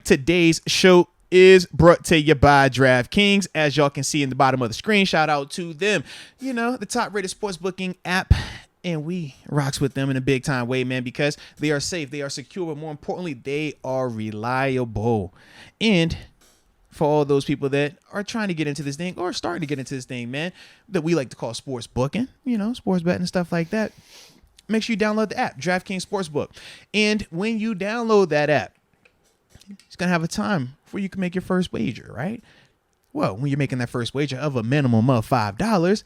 Today's show is brought to you by DraftKings. As y'all can see in the bottom of the screen, shout out to them. You know, the top rated sports booking app. And we rocks with them in a big time way, man, because they are safe, they are secure, but more importantly, they are reliable. And for all those people that are trying to get into this thing or starting to get into this thing, man, that we like to call sports booking, you know, sports betting and stuff like that, make sure you download the app, DraftKings Sportsbook. And when you download that app, it's going to have a time where you can make your first wager, right? Well, when you're making that first wager of a minimum of $5,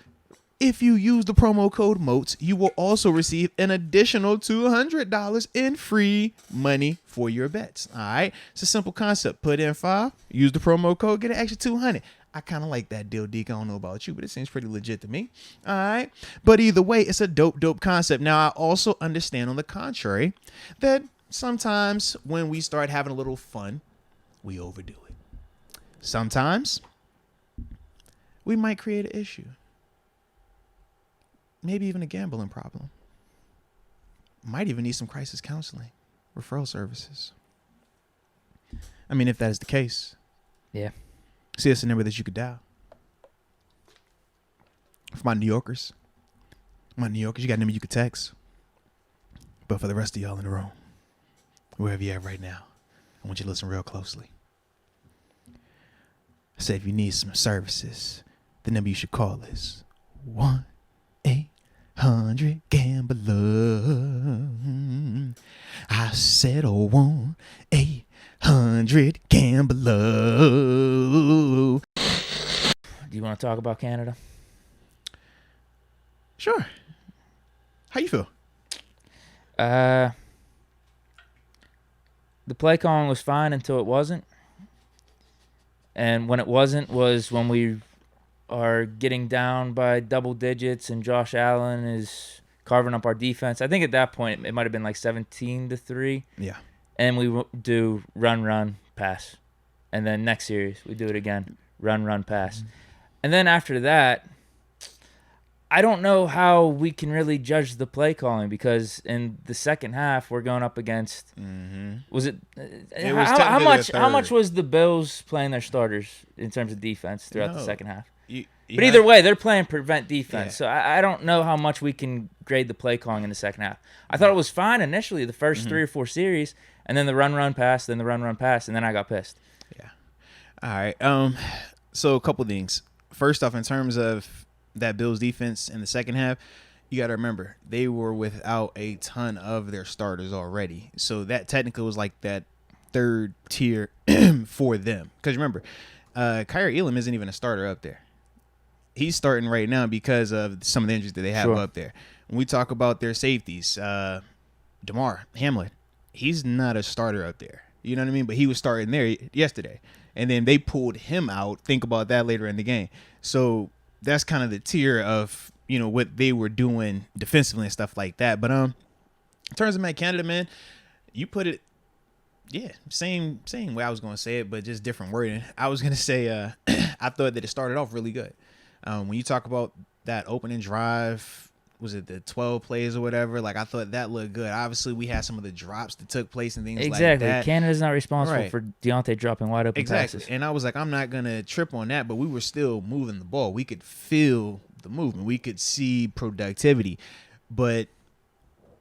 if you use the promo code MOATS, you will also receive an additional $200 in free money for your bets. All right. It's a simple concept. Put in 5, use the promo code, get an extra $200. I kind of like that deal, Deke. I don't know about you, but it seems pretty legit to me. All right. But either way, it's a dope concept. Now, I also understand on the contrary that sometimes when we start having a little fun, we overdo it. Sometimes we might create an issue. Maybe even a gambling problem. Might even need some crisis counseling, referral services. I mean, if that is the case. Yeah. See, that's a number that you could dial. For my New Yorkers, you got a number you could text. But for the rest of y'all in the room, wherever you're at right now, I want you to listen real closely. I said if you need some services, the number you should call is 1-800-GAMBLER. I said 1-800-GAMBLER. Do you want to talk about Canada? Sure. How you feel? The play calling was fine until it wasn't. And when it wasn't was when we are getting down by double digits and Josh Allen is carving up our defense. I think at that point it might have been like 17-3. Yeah. And we do run, pass. And then next series we do it again. Run, pass. Mm-hmm. And then after that, I don't know how we can really judge the play calling because in the second half we're going up against. Mm-hmm. Was it? How much was the Bills playing their starters in terms of defense throughout the second half? But Yeah. either way, they're playing prevent defense. Yeah. So I don't know how much we can grade the play calling in the second half. I thought it was fine initially, the first 3 or 4 series, and then the run, pass, then the run, pass, and then I got pissed. Yeah. All right. So a couple things. First off, in terms of that Bills defense in the second half, you got to remember they were without a ton of their starters already. So that technically was like that third tier for them. Because remember, Kyrie Elam isn't even a starter up there. He's starting right now because of some of the injuries that they have up there. When we talk about their safeties, DeMar Hamlin, he's not a starter up there. You know what I mean? But he was starting there yesterday. And then they pulled him out. Think about that later in the game. So that's kind of the tier of, you know, what they were doing defensively and stuff like that. But in terms of Matt Canada, man, you put it, same way I was going to say it, but just different wording. I was going to say I thought that it started off really good. When you talk about that opening drive, was it the 12 plays or whatever? Like, I thought that looked good. Obviously, we had some of the drops that took place and things like that. Exactly. Canada's not responsible for Deontay dropping wide open passes. And I was like, I'm not going to trip on that, but we were still moving the ball. We could feel the movement. We could see productivity. But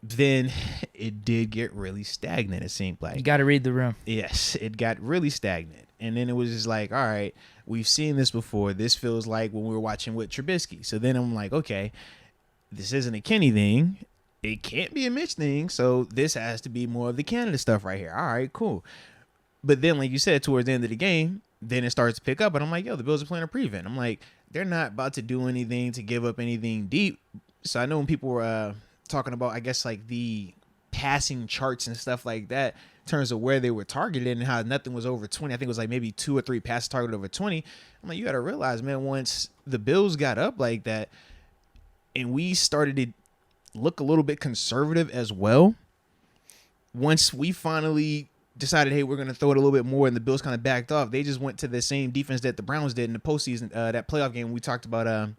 then it did get really stagnant, it seemed like. You got to read the room. Yes, it got really stagnant. And then it was just like, all right, we've seen this before. This feels like when we were watching with Trubisky. So then I'm like, okay, this isn't a Kenny thing. It can't be a Mitch thing. So this has to be more of the Canada stuff right here. All right, cool. But then, like you said, towards the end of the game, then it starts to pick up. And I'm like, yo, the Bills are playing a prevent. I'm like, they're not about to do anything to give up anything deep. So I know when people were talking about, I guess, like the passing charts and stuff like that in terms of where they were targeted and how nothing was over 20. I think it was like maybe 2 or 3 passes targeted over 20. I'm like, you got to realize, man, once the Bills got up like that and we started to look a little bit conservative as well, once we finally decided, hey, we're going to throw it a little bit more and the Bills kind of backed off, they just went to the same defense that the Browns did in the postseason, that playoff game we talked about, what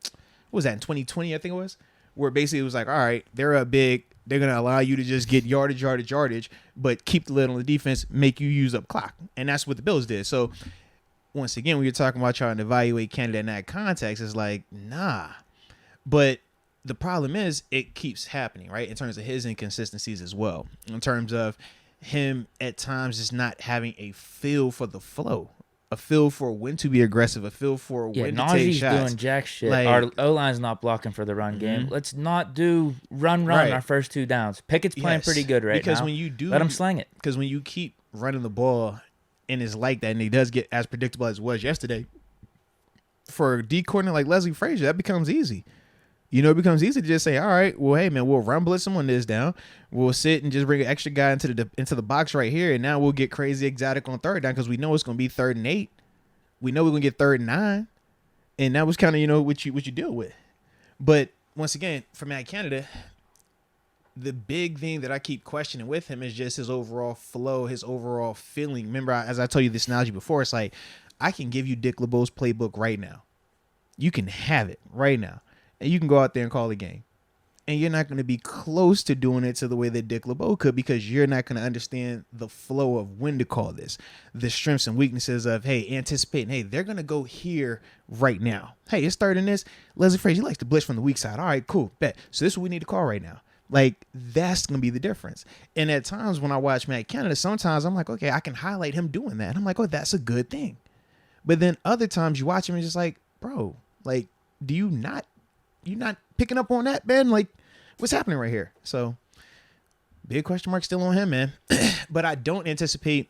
was that, in 2020, I think it was? Where basically it was like, all right, they're up big. They're going to allow you to just get yardage, but keep the lid on the defense, make you use up clock. And that's what the Bills did. So, once again, when you're talking about trying to evaluate Canada in that context, it's like, nah. But the problem is it keeps happening, right, in terms of his inconsistencies as well, in terms of him at times just not having a feel for the flow, a feel for when to be aggressive, a feel for when to take Najee's shots. doing jack shit. Like, our O-line's not blocking for the run game. Let's not do run our first 2 downs. Pickett's playing pretty good right now. Because when you do, let him sling it. Because when you keep running the ball and it's like that, and he does get as predictable as it was yesterday, for a D coordinator like Leslie Frazier, that becomes easy. It becomes easy to just say, all right, well, hey, man, we'll run blitz him on this down. We'll sit and just bring an extra guy into the box right here, and now we'll get crazy exotic on third down because we know it's going to be 3rd and 8. We know we're going to get 3rd and 9. And that was kind of, what you deal with. But once again, for Matt Canada, the big thing that I keep questioning with him is just his overall flow, his overall feeling. Remember, as I told you this analogy before, it's like, I can give you Dick LeBeau's playbook right now. You can have it right now. And you can go out there and call the game. And you're not going to be close to doing it to the way that Dick LeBeau could, because you're not going to understand the flow of when to call this, the strengths and weaknesses of, hey, anticipating, hey, they're going to go here right now. Hey, it's 3rd and this. Leslie Frazier likes to blitz from the weak side. All right, cool, bet. So this is what we need to call right now. Like, that's going to be the difference. And at times when I watch Matt Canada, sometimes I'm like, okay, I can highlight him doing that. And I'm like, oh, that's a good thing. But then other times you watch him and just like, bro, like, you're not picking up on that, man? Like, what's happening right here? So, big question mark still on him, man. But I don't anticipate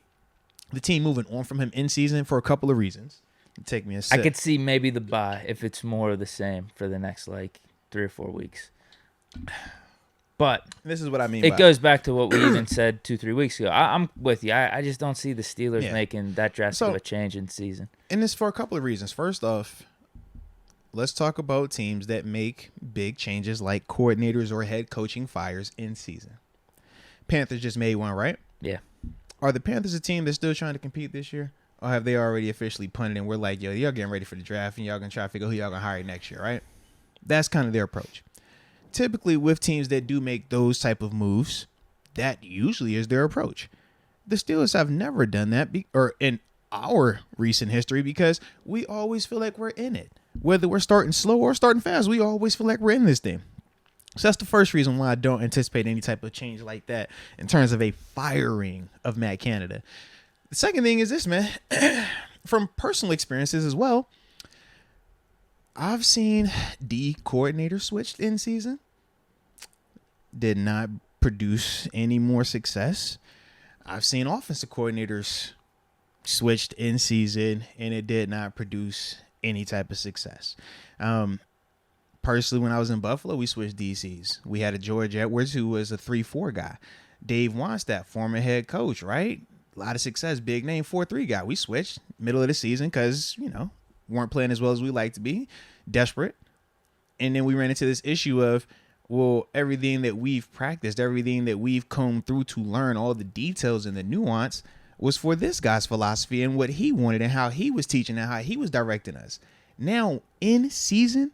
the team moving on from him in season for a couple of reasons. Take me a sec. I could see maybe the bye if it's more of the same for the next, 3 or 4 weeks. But this is what I mean. It goes back to what we even said 2-3 weeks ago. I'm with you. I just don't see the Steelers making that drastic of a change in season. And it's for a couple of reasons. First off, let's talk about teams that make big changes like coordinators or head coaching fires in season. Panthers just made one, right? Yeah. Are the Panthers a team that's still trying to compete this year? Or have they already officially punted and we're like, yo, y'all getting ready for the draft and y'all going to try to figure out who y'all going to hire next year, right? That's kind of their approach. Typically with teams that do make those type of moves, that usually is their approach. The Steelers have never done that or in our recent history because we always feel like we're in it. Whether we're starting slow or starting fast, we always feel like we're in this thing. So that's the first reason why I don't anticipate any type of change like that in terms of a firing of Matt Canada. The second thing is this, man. From personal experiences as well, I've seen D coordinator switched in season. Did not produce any more success. I've seen offensive coordinators switched in season and it did not produce any type of success. Personally, when I was in Buffalo, we switched DCs. We had a George Edwards who was a 3-4 guy. Dave Wannstedt, former head coach, right? A lot of success, big name 4-3 guy. We switched middle of the season because, weren't playing as well as we like to be, desperate. And then we ran into this issue of, well, everything that we've practiced, everything that we've combed through to learn all the details and the nuance was for this guy's philosophy and what he wanted and how he was teaching and how he was directing us. Now, in season,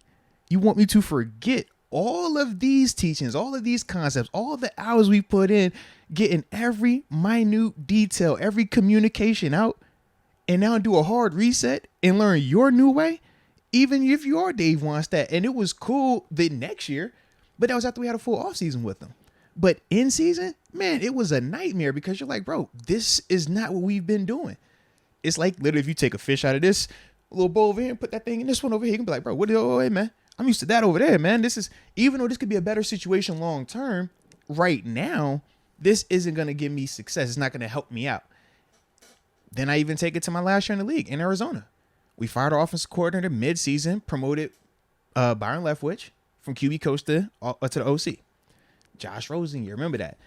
you want me to forget all of these teachings, all of these concepts, all the hours we put in, getting every minute detail, every communication out, and now do a hard reset and learn your new way, even if you are Dave Wannstedt. And it was cool the next year, but that was after we had a full offseason with them. But in season, man, it was a nightmare because you're like, bro, this is not what we've been doing. It's like literally if you take a fish out of this little bowl over here and put that thing in this one over here, you can be like, bro, hey, man, I'm used to that over there, man. This is, even though this could be a better situation long term, right now, this isn't going to give me success. It's not going to help me out. Then I even take it to my last year in the league in Arizona. We fired our offensive coordinator mid-season, promoted Byron Leftwich from QB coach to the OC. Josh Rosen, you remember that.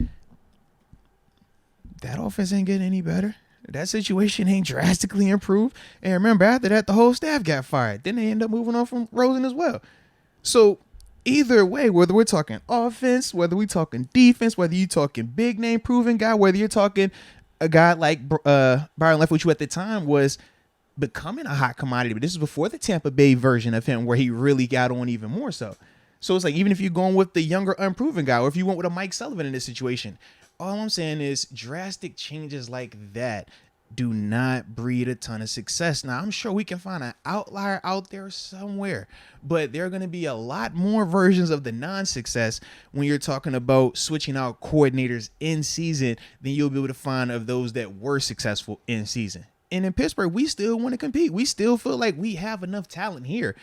That offense ain't getting any better. That situation ain't drastically improved. And remember, after that, the whole staff got fired. Then they end up moving on from Rosen as well. So either way, whether we're talking offense, whether we're talking defense, whether you're talking big name proven guy, whether you're talking a guy like Byron Leftwich, who at the time was becoming a hot commodity, but this is before the Tampa Bay version of him where he really got on even more so. So it's like, even if you're going with the younger, unproven guy, or if you went with a Mike Sullivan in this situation, all I'm saying is drastic changes like that do not breed a ton of success. Now, I'm sure we can find an outlier out there somewhere, but there are going to be a lot more versions of the non-success when you're talking about switching out coordinators in season than you'll be able to find of those that were successful in season. And in Pittsburgh, we still want to compete. We still feel like we have enough talent here.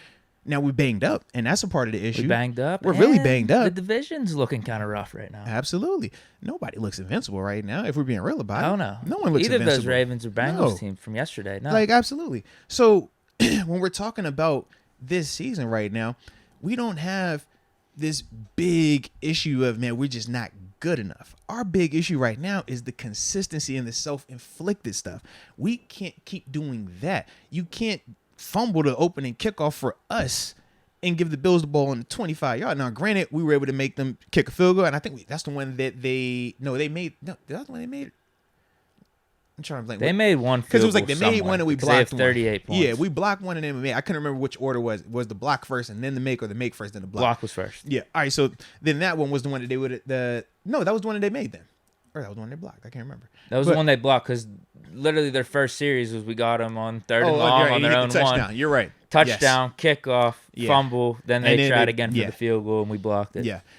Now, we're banged up, and that's a part of the issue. We're banged up. We're really banged up. The division's looking kind of rough right now. Absolutely. Nobody looks invincible right now, if we're being real about it. I don't know. No one looks Either invincible. of those Ravens or Bengals team from yesterday. No. Like, absolutely. So, when we're talking about this season right now, we don't have this big issue of, man, we're just not good enough. Our big issue right now is the consistency and the self-inflicted stuff. We can't keep doing that. You can't fumble the opening kickoff for us and give the Bills the ball on the 25-yard. Now, granted, we were able to make them kick a field goal, and I think that's the one that that's the one they made. I'm trying to think. They made one field goal because it was like they made one and we blocked 38 one. points. Yeah, we blocked one and then we made. I couldn't remember which order was the block first and then the make, or the make first then the block. Block was first. Yeah. All right. So then that one was the one that they would that was the one that they made then, or that was the one they blocked. I can't remember. That was the one they blocked because literally their first series was we got them on third and long on their own touchdown. one. You're right. Touchdown, kickoff, Yeah. fumble. Then they And then tried again for the field goal and we blocked it. Yeah.